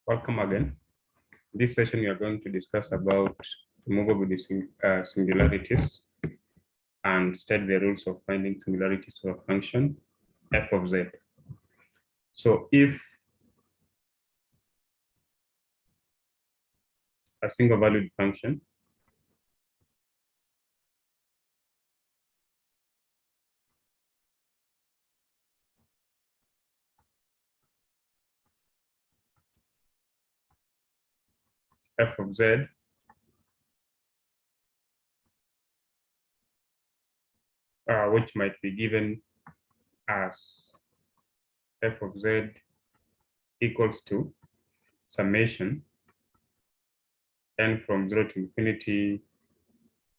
Welcome again. This session we are going to discuss about removable singularities and state the rules of finding singularities to a function f of z. So if a single valued function f of z which might be given as f of z equals to summation n from 0 to infinity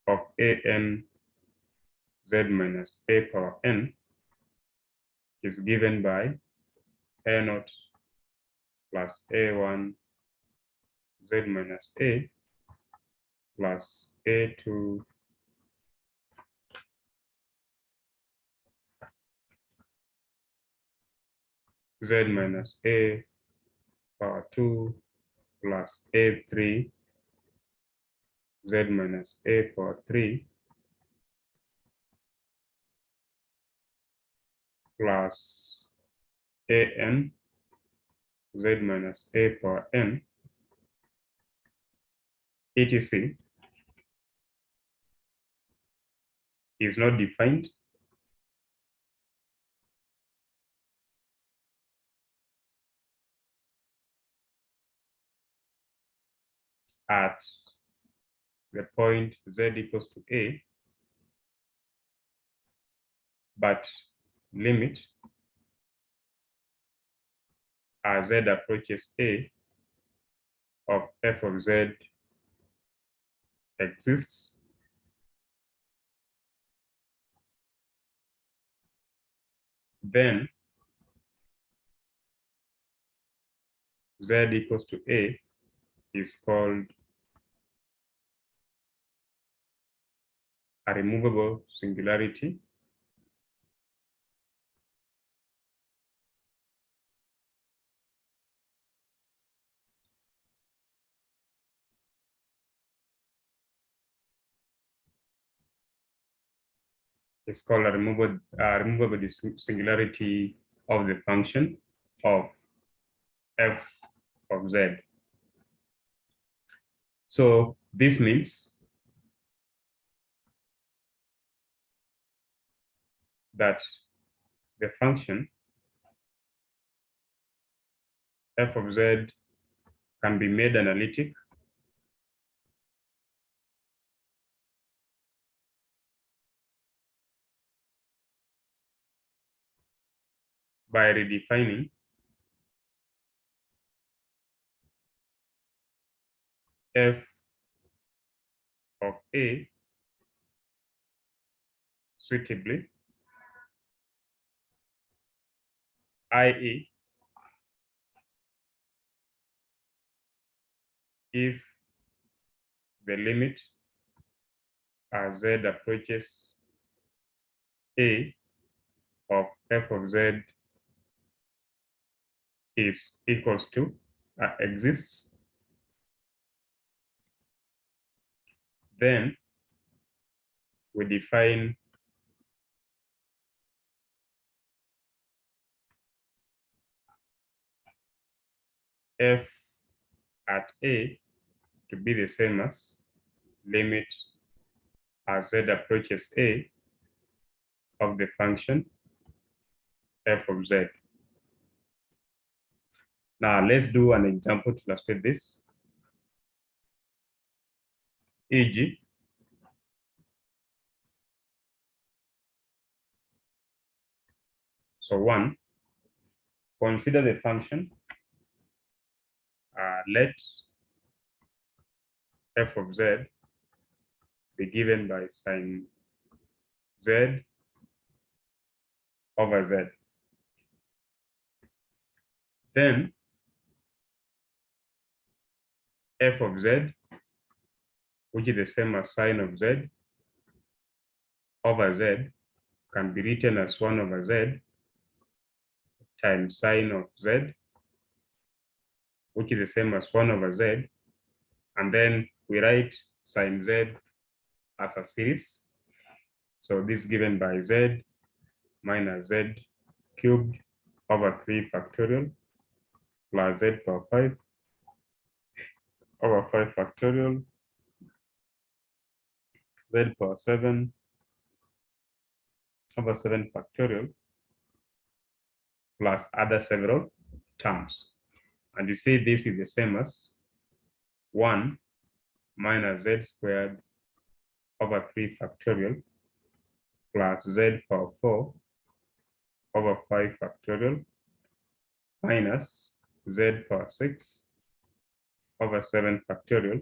of an z minus a power n is given by a naught plus a1 z minus a plus a2 z minus a power 2 plus a3 z minus a power 3 plus an z minus a power n etc is not defined at the point z equals to a, but limit as z approaches a of f of z exists, then z equals to a is called a removable singularity is called a removable singularity of the function of f of z. So this means that the function f of z can be made analytic by redefining f of a suitably, i.e., if the limit as z approaches a of f of z is equals to exists, then we define f at a to be the same as limit as z approaches a of the function f of z. Now let's do an example to illustrate this. E.g., so 1, consider the function let f of z be given by sine z over z. Then f of z, which is the same as sine of z over z, can be written as 1 over z times sine of z which is the same as 1 over z. And then we write sine z as a series. So this is given by z minus z cubed over 3 factorial plus z power 5 over 5 factorial, z power 7 over 7 factorial plus other several terms. And you see this is the same as 1 minus z squared over 3 factorial plus z power 4 over 5 factorial minus z power 6 over 7 factorial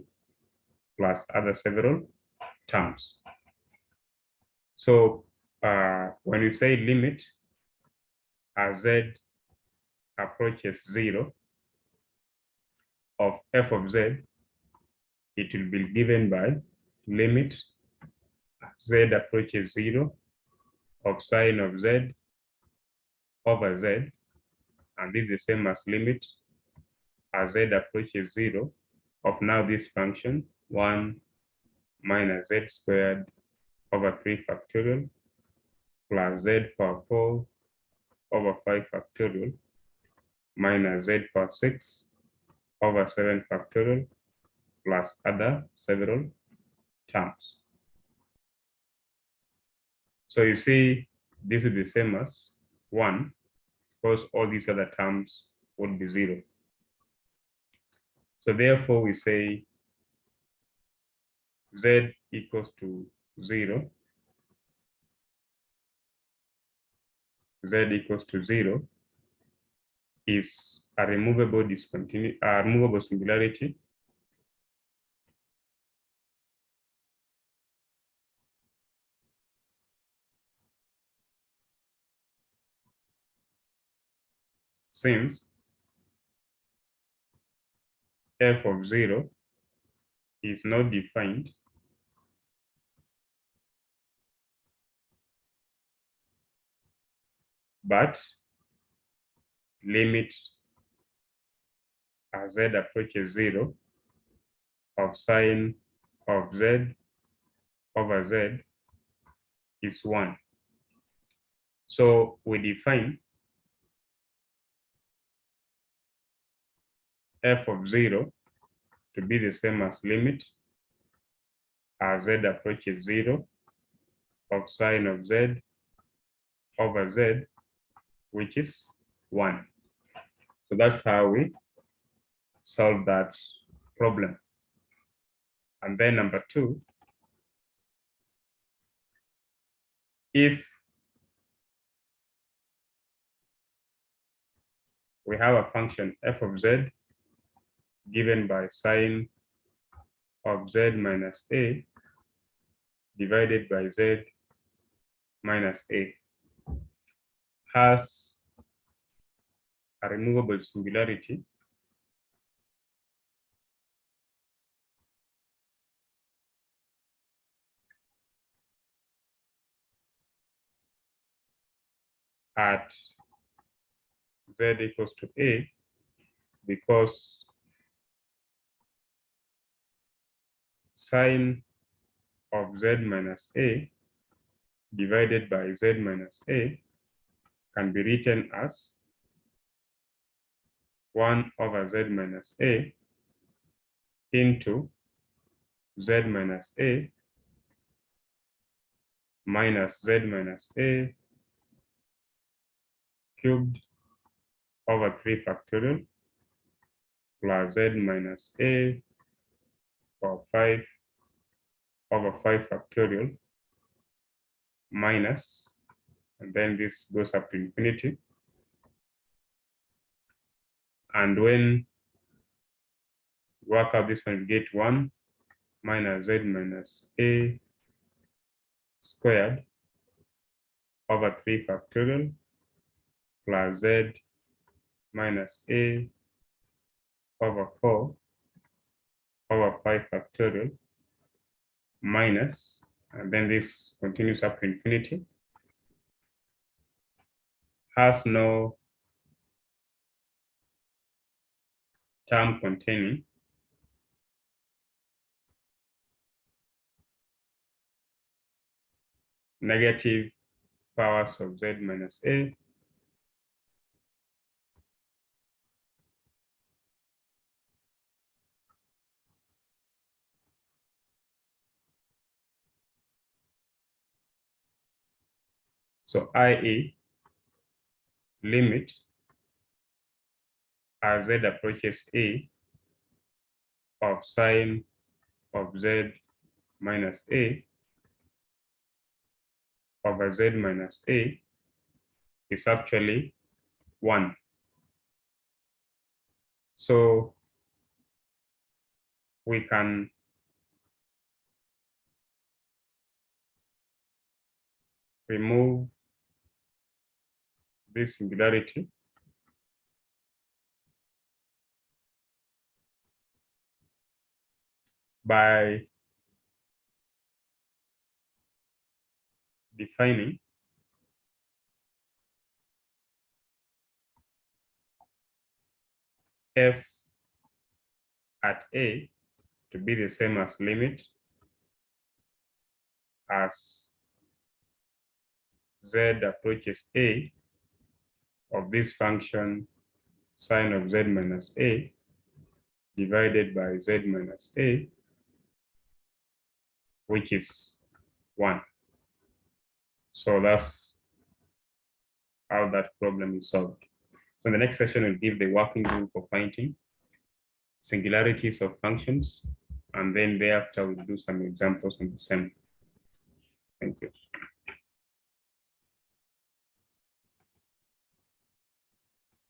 plus other several terms. So when you say limit as z approaches 0 of f of z, it will be given by limit as z approaches 0 of sine of z over z, and this is the same as limit as z approaches 0 of now this function 1 minus z squared over 3 factorial plus z power 4 over 5 factorial minus z power 6 over 7 factorial plus other several terms. So you see, this is the same as 1, because all these other terms would be 0. So therefore, we say z equals to 0. Z equals to 0 is a removable singularity since f of 0 is not defined but limit as z approaches 0 of sine of z over z is 1. So we define f of 0 to be the same as limit as z approaches 0 of sine of z over z, which is 1. So that's how we solve that problem. And then number 2, if we have a function f of z given by sine of z minus a divided by z minus a has a removable singularity at z equals to a, because sine of z minus a divided by z minus a can be written as 1 over z minus a into z minus a minus z minus a cubed over 3 factorial plus z minus a for 5 over 5 factorial minus, and then this goes up to infinity. And when work out this one, we get 1 minus z minus a squared over 3 factorial plus z minus a over 4 over 5 factorial minus, and then this continues up to infinity, has no term containing negative powers of z minus a so i.e. limit as z approaches a of sine of z minus a over z minus a is actually 1. So we can remove this singularity by defining f at a to be the same as limit as z approaches a of this function sine of z minus a divided by z minus a, which is 1. So that's how that problem is solved. So in the next session, we'll give the working rule for finding singularities of functions, and then thereafter we'll do some examples on the same. Thank you.